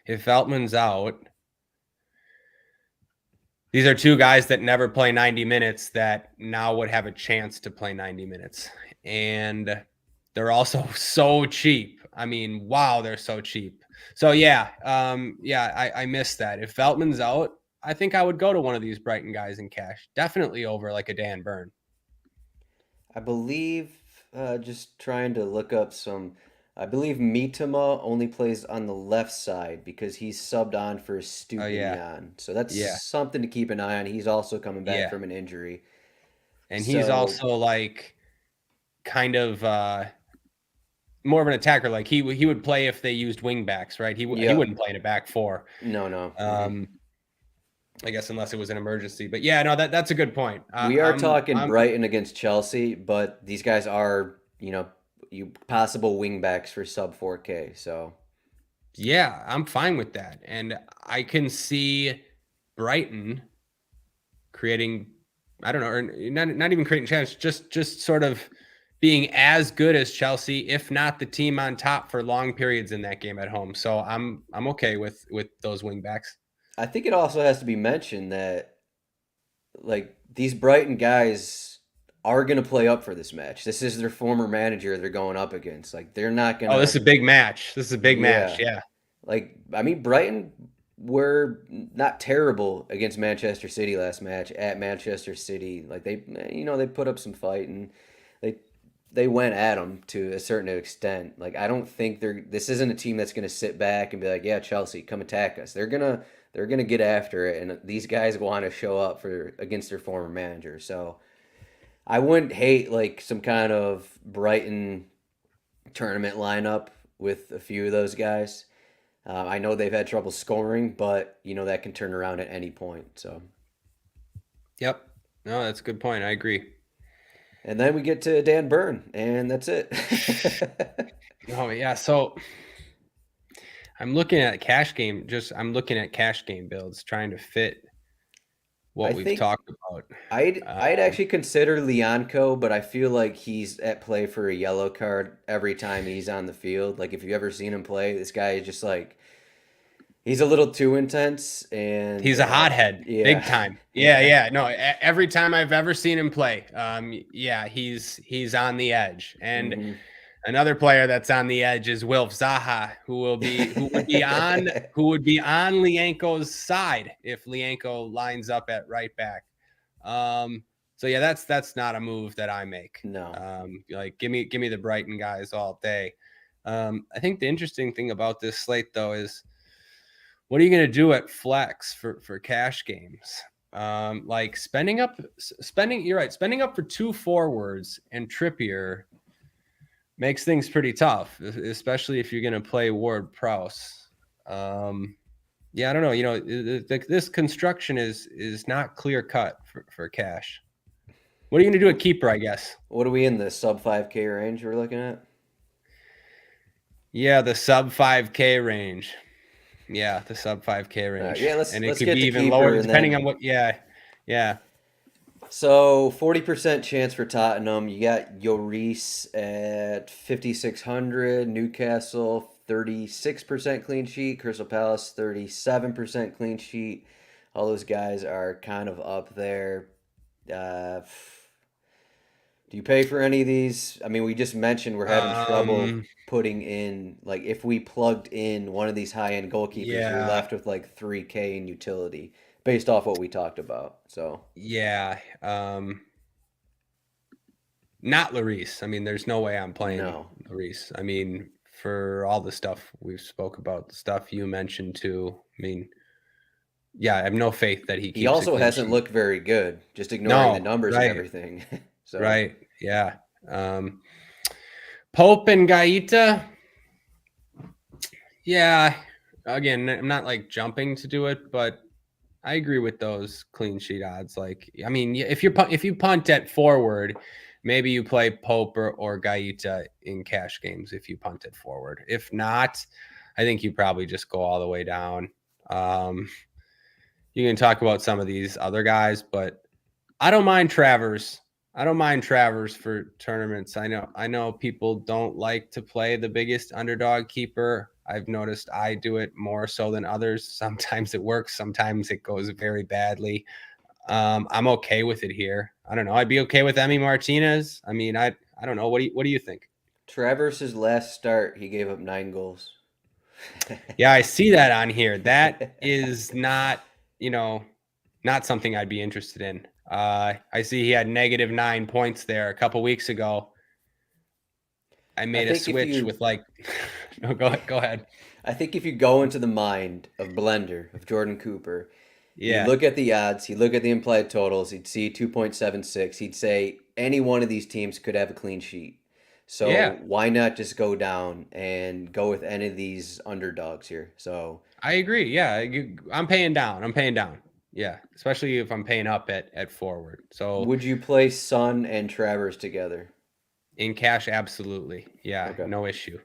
if Veltman's out, these are two guys that never play 90 minutes that now would have a chance to play 90 minutes. And they're also so cheap. I mean, wow, they're so cheap. So yeah, I missed that. If Veltman's out, I think I would go to one of these Brighton guys in cash. Definitely over like a Dan Burn. I believe just trying to look up some. I believe Mitama only plays on the left side because he's subbed on for Oh yeah, Stupinian. So that's yeah, something to keep an eye on. He's also coming back yeah. from an injury. And he's So also like kind of more of an attacker. Like he would play if they used wing backs, right? He yep. wouldn't play in a back four. No, no. Um, I guess unless it was an emergency. But yeah, no, that's a good point. We are talking Brighton against Chelsea, but these guys are, you possible wingbacks for sub 4K. So yeah, I'm fine with that, and I can see Brighton creating. I don't know, or not even creating chance, just sort of being as good as Chelsea, if not the team on top for long periods in that game at home. So I'm okay with those wingbacks. I think it also has to be mentioned that like these Brighton guys are going to play up for this match. This is their former manager they're going up against. Like they're not going Oh, this to is a big match. This is a big match. yeah. Yeah. Like I mean Brighton were not terrible against Manchester City last match at Manchester City. Like they put up some fight and they they went at them to a certain extent. Like I don't think this isn't a team that's going to sit back and be like, "Yeah, Chelsea, come attack us." They're going to get after it and these guys want to show up for against their former manager. So I wouldn't hate like some kind of Brighton tournament lineup with a few of those guys. I know they've had trouble scoring, but that can turn around at any point. So, Yep. No, that's a good point. I agree. and then we get to Dan Burn, and that's it. Oh yeah. So I'm looking at cash game. I'm looking at cash game builds, trying to fit I what we've think talked about. I'd actually consider Leonco, but I feel like he's at play for a yellow card every time he's on the field. Like if you ever seen him play, this guy is just like he's a little too intense, and He's a hothead, big yeah, time. Yeah. No, every time I've ever seen him play, yeah, he's on the edge. And hmm another player that's on the edge is Wilf Zaha, who would be on Lianco's side if Lianco lines up at right back. So yeah, that's not a move that I make. No. Like give me the Brighton guys all day. I think the interesting thing about this slate though is what are you going to do at flex for cash games? Like you're right, spending up for 2 forwards and Trippier makes things pretty tough, especially if you're going to play ward-prowse. Yeah, I don't know. This construction is not clear cut for cash. What are you going to do at keeper, I guess? What are we in the sub 5K range we're looking at? Yeah, the sub 5K range. Yeah, the sub 5K range. Yeah, And it let's could get be to even keeper lower and depending then on what. Yeah. so 40% chance for Tottenham. You got Lloris at 5,600, Newcastle 36% clean sheet, Crystal Palace 37% clean sheet. All those guys are kind of up there. Uh, do you pay for any of these? I mean, we just mentioned we're having trouble Um. putting in like if we plugged in one of these high-end goalkeepers, you're Yeah. left with like 3K in utility based off what we talked about. So, Yeah. Not Lloris. I mean, there's no way I'm playing no. Lloris. I mean, for all the stuff we've spoke about, the stuff you mentioned too. I mean, yeah, I have no faith that he He keeps a also clean hasn't sheet. looked very good, just ignoring the No, numbers and right, everything. So, right, yeah. Um, Pope and Gaeta, yeah. Again, I'm not like jumping to do it, but I agree with those clean sheet odds. Like, I mean, if you punt at forward, maybe you play Pope or Gaeta in cash games if you punt it forward. If not, I think you probably just go all the way down. Um, you can talk about some of these other guys, but I don't mind Travers. I don't mind Travers for tournaments. I know people don't like to play the biggest underdog keeper. I've noticed I do it more so than others. Sometimes it works, sometimes it goes very badly. I'm okay with it here. I don't know. I'd be okay with Emi Martinez. I mean, I don't know. What do you think? Travers's last start, he gave up 9 goals. Yeah, I see that on here. That is not, not something I'd be interested in. I see he had -9 points there a couple weeks ago. I I made a think if switch you with like, no, go ahead. I think if you go into the mind of Blender, of Jordan Cooper, you Yeah, look at the odds, you look at the implied totals, he'd see 2.76. He'd say any one of these teams could have a clean sheet. yeah, So why not just go down and go with any of these underdogs here? So I agree. Yeah, I'm paying down. I'm paying down. Yeah, especially if I'm paying up at forward. So would you play Sun and Travers together? in cash, absolutely. Yeah, Okay, no issue.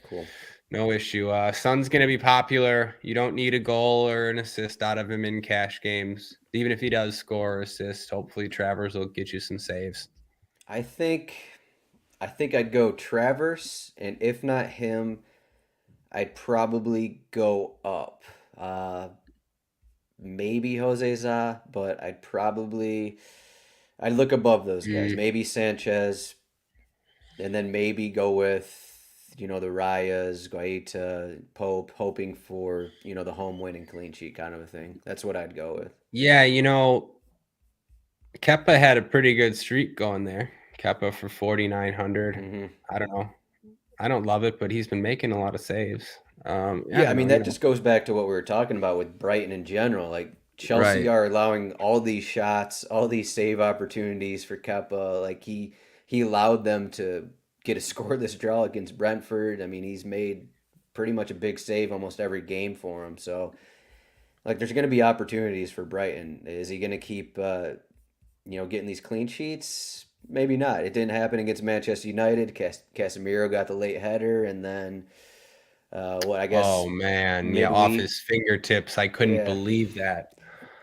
cool. No issue. Son's going to be popular. You don't need a goal or an assist out of him in cash games. Even if he does score or assist, hopefully Travers will get you some saves. I think I'd go Travers, and if not him, I'd probably go up. Maybe Jose Za, but I'd probably I'd look above those guys. Mm. Maybe Sanchez, and then maybe go with the Rayas, Guaita, Pope, hoping for the home winning clean sheet kind of a thing. That's what I'd go with. Yeah, Kepa had a pretty good streak going there. Kepa for 4,900. Hmm. I don't know. I don't love it, but he's been making a lot of saves. I Yeah, I don't mean know. that just goes back to what we were talking about with Brighton in general. Like Chelsea Right. are allowing all these shots, all these save opportunities for Kepa. Like he allowed them to get a scoreless draw against Brentford. I mean, he's made pretty much a big save almost every game for him. So like, there's going to be opportunities for Brighton. Is he going to keep getting these clean sheets? Maybe not. It didn't happen against Manchester United. Casemiro got the late header, and then what I guess Oh man, yeah, off midweek, his fingertips. I couldn't yeah, believe that.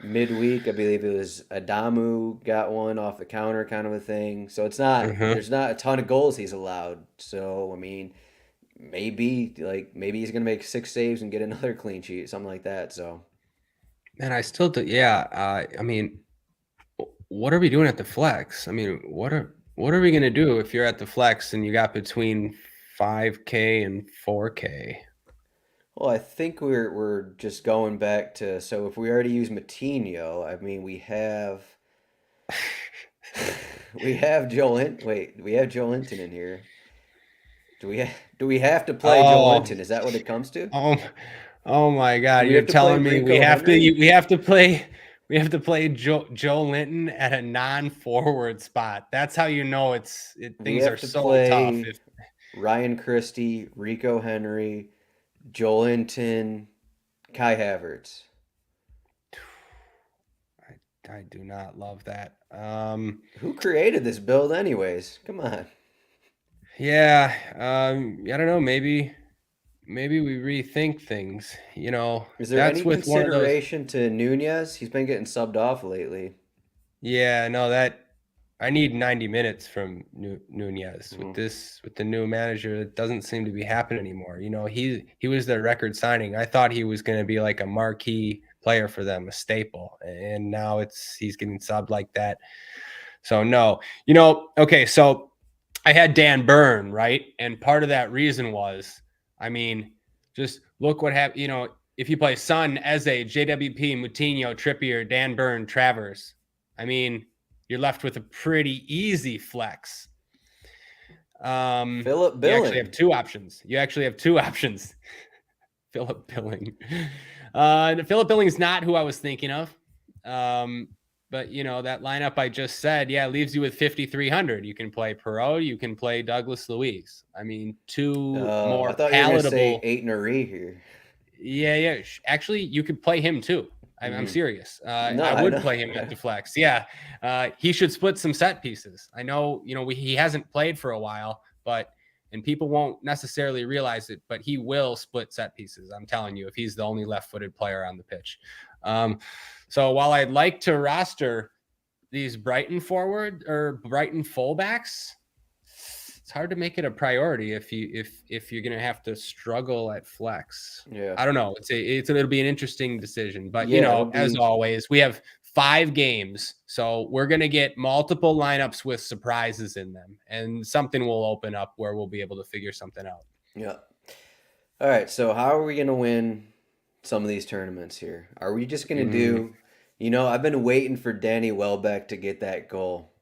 midweek, I believe it was Adamu got one off the counter, kind of a thing. So it's not Uh-huh. there's not a ton of goals he's allowed. So I mean, maybe he's gonna make 6 saves and get another clean sheet, something like that. So And I still do. Yeah. I mean, what are we doing at the flex? I mean, what are we gonna do if you're at the flex and you got between 5K and 4K? well, I think we're just going back to, so if we already use Matinho, I mean we have Joel Linton in here. Do we have to play Joel Oh, Linton? Is that what it comes to? oh, oh my Do God! we You're have to play telling me Rico Henry? we have to play Joe Linton at a non-forward spot. That's how you know We things are have to so tough. play Ryan Christie, Rico Henry, Joel Linton, Kai Havertz. I do not love that. Who created this build anyways? Come on. Yeah, I don't know. Maybe we rethink things. Is there That's any with one of those. consideration to Nunez? He's been getting subbed off lately. Yeah, no, that I need 90 minutes from Nunez with Mhm. the new manager. It doesn't seem to be happening anymore. He was their record signing. I thought he was going to be like a marquee player for them, a staple, and now he's getting subbed like that. So no, okay. So I had Dan Burn, right, and part of that reason was, I mean, just look what happened. If you play Son, Eze, JWP, Moutinho, Trippier, Dan Burn, Travers, I mean, you're left with a pretty easy flex. Philip You actually have Billing. two options. Philip Billing. Philip Billing's not who I was thinking of. But that lineup I just said, yeah, leaves you with 5,300. You can play Perot, you can play Douglas Luiz. I mean, two I more thought you were gonna say palatable. 8 here. Yeah. Actually, you could play him too. I'm Hmm. serious. No, I I would know. play him at the flex. Yeah, he should split some set pieces. I know, he hasn't played for a while, and people won't necessarily realize it, but he will split set pieces. I'm telling you, if he's the only left-footed player on the pitch. So while I'd like to roster these Brighton fullbacks, it's hard to make it a priority if you're gonna have to struggle at flex. Yeah. I don't know. It'll be an interesting decision, but Yeah, it'll as be. always, we have 5 games, so we're gonna get multiple lineups with surprises in them, and something will open up where we'll be able to figure something out. Yeah. All right. So how are we gonna win some of these tournaments here? Are we just gonna Mm, do? I've been waiting for Danny Welbeck to get that goal.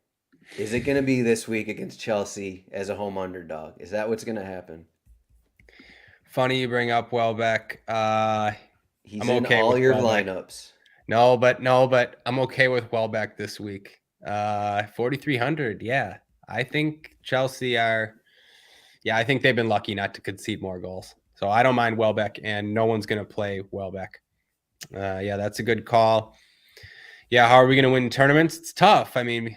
Is it gonna be this week against Chelsea as a home underdog? Is that what's gonna happen? Funny you bring up Welbeck. He's I'm in okay all with your Welbeck. lineups. No, but I'm okay with Welbeck this week. 4,300. Yeah, I think Chelsea are. Yeah, I think they've been lucky not to concede more goals. So I don't mind Welbeck, and no one's going to play Welbeck. Yeah, that's a good call. Yeah, how are we going to win tournaments? It's tough. I mean,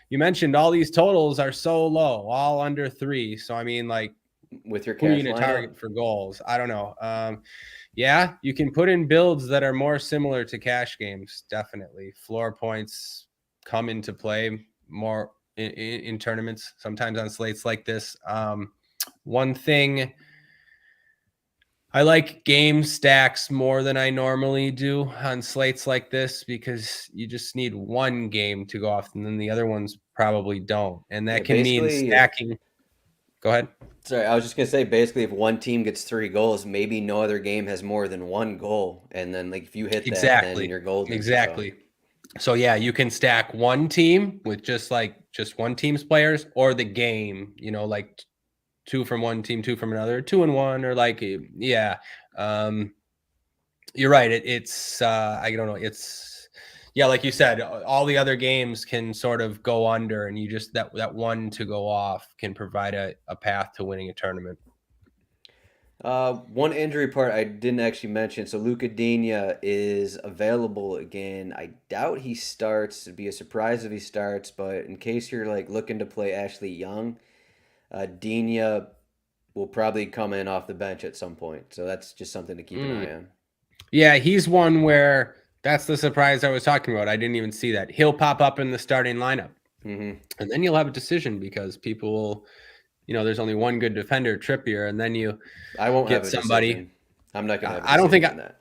you mentioned all these totals are so low, all under 3. So I mean, like, With your who are you cash going to lineup? target for goals? I don't know. Yeah, you can put in builds that are more similar to cash games. Definitely, floor points come into play more in tournaments. Sometimes on slates like this. One thing I like game stacks more than I normally do on slates like this because you just need one game to go off and then the other ones probably don't. And Yeah, that can mean basically, if stacking. Go ahead. sorry, I was just gonna say, basically, if one team gets 3 goals, maybe no other game has more than 1 goal, and then like if you hit that, then Exactly. you're golden. So, Exactly. So yeah, you can stack one team with just one team's players or the game, like two from one team, two from another, 2-1, or yeah. Um, you're right. It's I don't know. It's yeah, like you said, all the other games can sort of go under, and you just that one to go off can provide a path to winning a tournament. one injury part I didn't actually mention. So Luca Digne is available again. I doubt he starts. It'd be a surprise if he starts, but in case you're like looking to play Ashley Young, Digne will probably come in off the bench at some point. So that's just something to keep an eye on. Yeah, he's one where that's the surprise I was talking about. I didn't even see that. He'll pop up in the starting lineup. Mm-hmm. And then you'll have a decision because people, there's only one good defender, Trippier, and then you I won't have get a somebody. decision. I'm not gonna have a I don't think decision on that.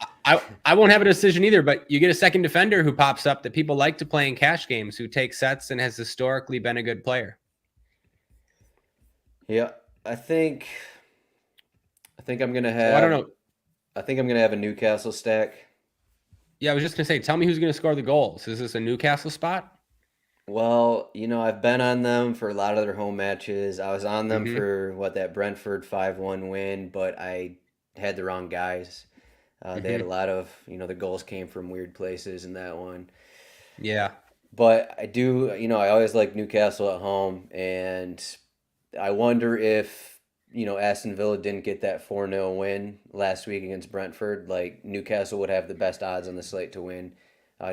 I won't have a decision either, but you get a second defender who pops up that people like to play in cash games, who takes sets and has historically been a good player. Yeah, I think I'm gonna So I don't have know. a Newcastle stack. Yeah, I was just gonna say, tell me who's gonna score the goals. Is this a Newcastle spot? Well, I've been on them for a lot of their home matches. I was on them Mm-hmm. for that Brentford 5-1 win, but I had the wrong guys. They had a Mm-hmm. lot of, the goals came from weird places in that one. Yeah. But I do, I always like Newcastle at home, and I wonder if, Aston Villa didn't get that 4-0 win last week against Brentford, like Newcastle would have the best odds on the slate to win.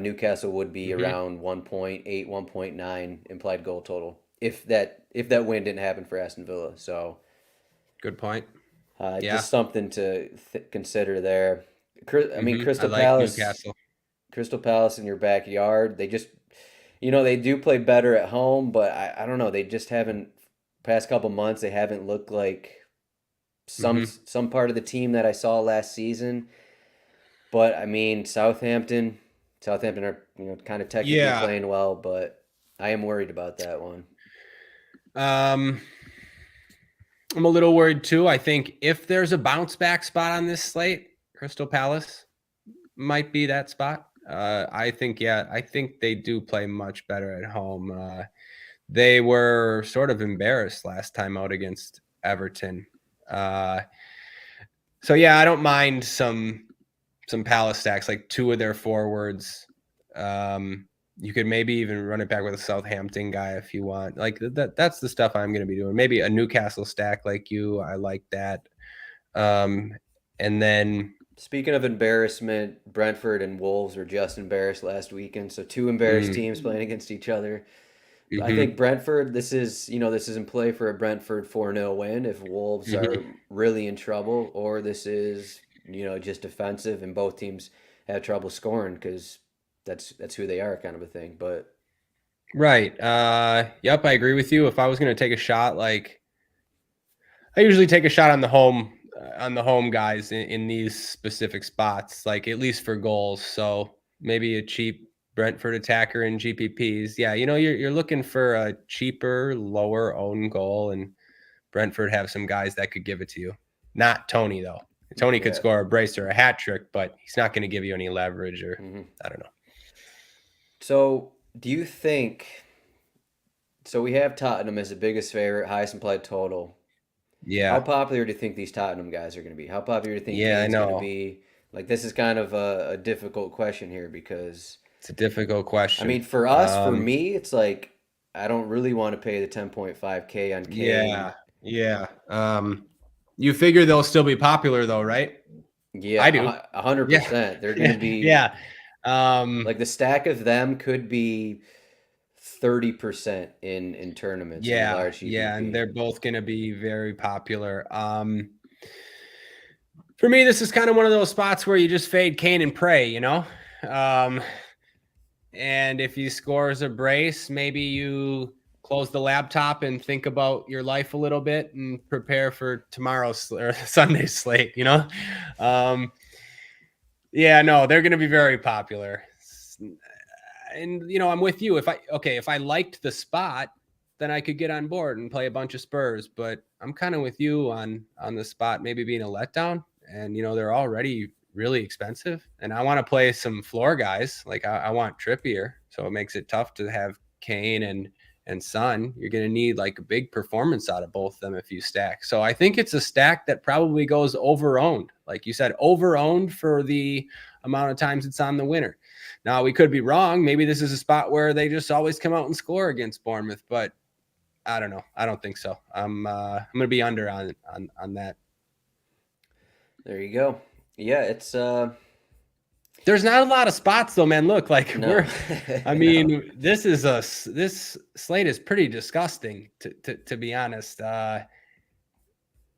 Newcastle would be Mm-hmm. around 1.8, 1.9 implied goal total if that win didn't happen for Aston Villa. So Good point. Yeah. just something to consider there. I mean, Mm-hmm. I like Newcastle. Crystal Palace in your backyard. They just, they do play better at home, but I don't know. They just haven't, past couple months, they haven't looked like Mm-hmm. some part of the team that I saw last season. But I mean, Southampton are, kind of technically Yeah. playing well, but I am worried about that one. Um, I'm a little worried too. I think if there's a bounce back spot on this slate, Crystal Palace might be that spot. I think they do play much better at home. They were sort of embarrassed last time out against Everton. Uh, so yeah, I don't mind some Palace stacks, like two of their forwards. You could maybe even run it back with a Southampton guy if you want. Like that's the stuff I'm going to be doing. Maybe a Newcastle stack like you. I like that. And then Speaking of embarrassment, Brentford and Wolves were just embarrassed last weekend. So two embarrassed mm, teams playing against each other. I think mhm, Brentford, this is in play for a Brentford 4-0 win if Wolves are mhm. really in trouble, or this is, just defensive and both teams have trouble scoring because that's who they are, kind of a thing. But Right. Yep, I agree with you. If I was going to take a shot, like I usually take a shot on the home guys in these specific spots, like at least for goals. So maybe a cheap Brentford attacker in GPPs. Yeah, you're looking for a cheaper, lower own goal, and Brentford have some guys that could give it to you. Not Tony though. Tony could yeah. score a brace or a hat trick, but he's not going to give you any leverage or Hmm. I don't know. So do you think? So we have Tottenham as the biggest favorite, highest implied total. How Yeah, popular do you think these Tottenham guys are going to be? How popular do you think yeah, I Kane's going to know. be? Like this is kind of a difficult question here because It's a difficult I mean, question. for me, it's like I don't really want to pay the 10.5K on Yeah, Kane. yeah. You figure they'll still be popular though, right? I do. Yeah, a hundred Yeah, percent. They're going to be yeah. Um, like the stack of them could be 30% in tournaments in yeah, large yeah, and GPP. they're both going to be very popular. For me, this is kind of one of those spots where you just fade Kane and pray. Um, and if he scores a brace, maybe you close the laptop and think about your life a little bit and prepare for tomorrow's or Sunday's slate, yeah, no, they're going to be very popular. And, I'm with you. If I liked the spot, then I could get on board and play a bunch of Spurs, but I'm kind of with you on the spot, maybe being a letdown. And, they're already really expensive, and I want to play some floor guys. Like I want Trippier. So it makes it tough to have Kane and Son. You're going to need like a big performance out of both of them if you stack. So I think it's a stack that probably goes over-owned. Like you said, over-owned for the amount of times it's on the winner. Now, we could be wrong. Maybe this is a spot where they just always come out and score against Bournemouth, but I don't know. I don't think so. I'm going to be under on that. There you go. Yeah, it's there's not a lot of spots though, man. Look, like no. no. This slate is pretty disgusting to be honest. I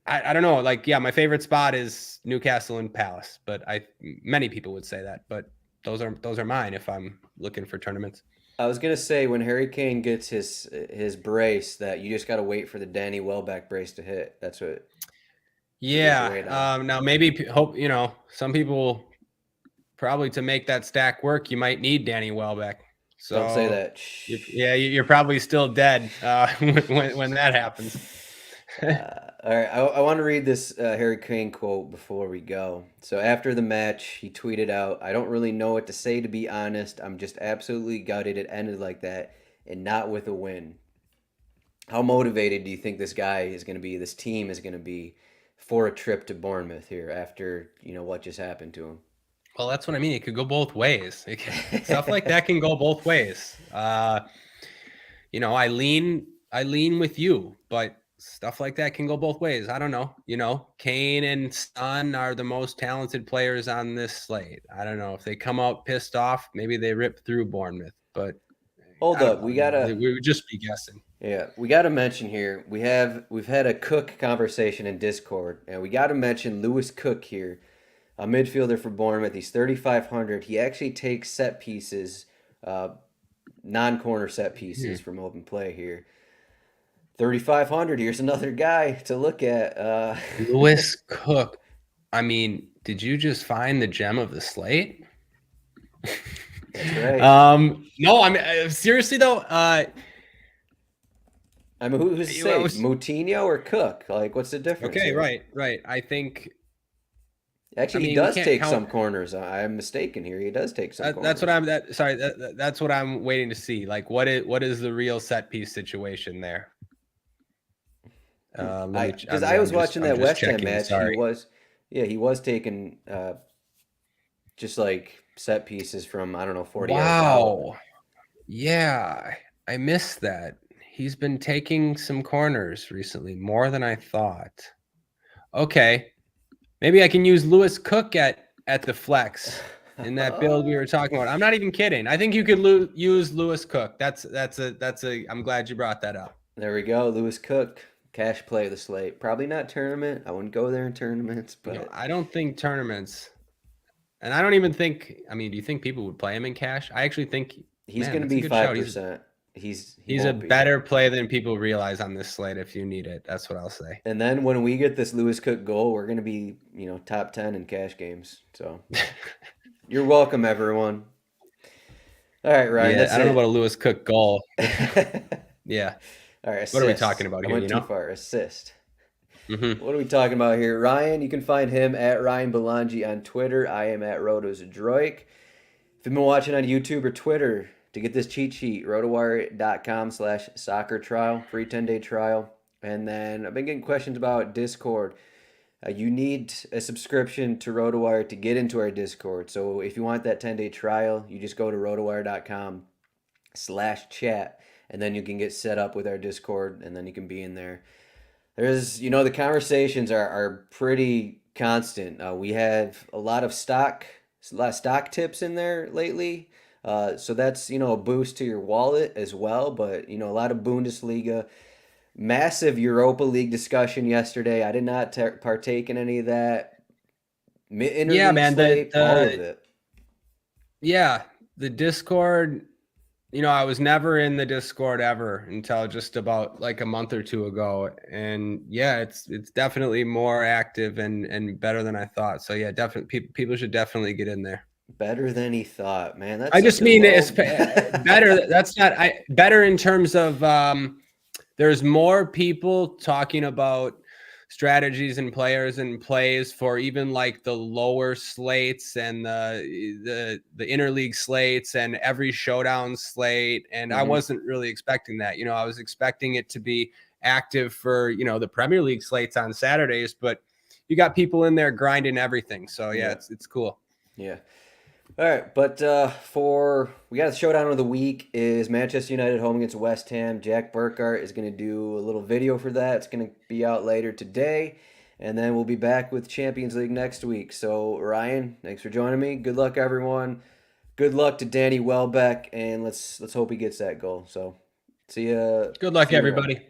don't know. Like, yeah, my favorite spot is Newcastle and Palace, but many people would say that, but those are mine if I'm looking for tournaments. I was gonna say when Harry Kane gets his brace, that you just gotta wait for the Danny Welbeck brace to hit. That's what. Yeah. Now maybe hope some people probably to make that stack work, you might need Danny Welbeck. So don't say that. You're probably still dead when that happens. All right, I want to read this Harry Kane quote before we go. So after the match, he tweeted out, "I don't really know what to say, to be honest. I'm just absolutely gutted it ended like that and not with a win." How motivated do you think this guy is going to be, this team is going to be for a trip to Bournemouth here after, what just happened to him? Well, that's what I mean. It could go both ways. Stuff like that can go both ways. I lean with you, but stuff like that can go both ways. I don't know. Kane and Son are the most talented players on this slate. I don't know if they come out pissed off, maybe they rip through Bournemouth, but hold up, we would just be guessing. Yeah, we got to mention here, we've had a Cook conversation in Discord, and we got to mention Lewis Cook here, a midfielder for Bournemouth. He's 3,500. He actually takes set pieces, non-corner set pieces from open play here. 3,500. Here's another guy to look at. Lewis Cook. I mean, did you just find the gem of the slate? That's right. No, I mean, seriously though. I mean, who's safe? Moutinho or Cook? Like, what's the difference? Okay, here? right. I think. Actually, he does take some corners. I'm mistaken here. He does take some corners. That's what I'm waiting to see. Like, what is the real set piece situation there? Because I was watching that West Ham match. Sorry. He was taking just like set pieces from 40 yards out. Yeah, I missed that. He's been taking some corners recently, more than I thought. Okay. Maybe I can use Lewis Cook at the flex in that build we were talking about. I'm not even kidding. I think you could use Lewis Cook. That's a I'm glad you brought that up. There we go. Lewis Cook, cash play of the slate. Probably not tournament. I wouldn't go there in tournaments, but I don't think tournaments. And I don't even think, do you think people would play him in cash? I actually think he's going to be 5%. He's a better play than people realize on this slate if you need it. That's what I'll say. And then when we get this Lewis Cook goal, we're going to be, top 10 in cash games. So you're welcome, everyone. All right, Ryan. Yeah, I don't know about a Lewis Cook goal. Yeah. All right, assist. What are we talking about here? I went too far. Assist. Mm-hmm. What are we talking about here? Ryan, you can find him at Ryan Belongia on Twitter. I am at Zdroik. If you've been watching on YouTube or Twitter, to get this cheat sheet, rotowire.com/soccer trial, free 10-day trial. And then I've been getting questions about Discord. You need a subscription to RotoWire to get into our Discord. So if you want that 10-day trial, you just go to rotowire.com/chat, and then you can get set up with our Discord, and then you can be in there. There's, the conversations are pretty constant. We have a lot of stock tips in there lately. So that's, a boost to your wallet as well. But, a lot of Bundesliga, massive Europa League discussion yesterday. I did not partake in any of that. Yeah, man. Slate, all of it. Yeah, the Discord I was never in the Discord ever until just about like a month or two ago, and yeah, it's definitely more active and better than I thought. So yeah, definitely people should definitely get in there. Better than he thought, man. That's I such just a mean low. it's better. That's not better in terms of there's more people talking about strategies and players and plays for even like the lower slates and the interleague slates and every showdown slate. And I Mhm. wasn't really expecting that. I was expecting it to be active for the Premier League slates on Saturdays, but you got people in there grinding everything. So yeah, Yeah, it's cool. yeah. All right, but we got the showdown of the week is Manchester United home against West Ham. Jack Burkhart is going to do a little video for that. It's going to be out later today, and then we'll be back with Champions League next week. So Ryan, thanks for joining me. Good luck, everyone. Good luck to Danny Welbeck, and let's hope he gets that goal. So see Good luck, you, Ryan. everybody.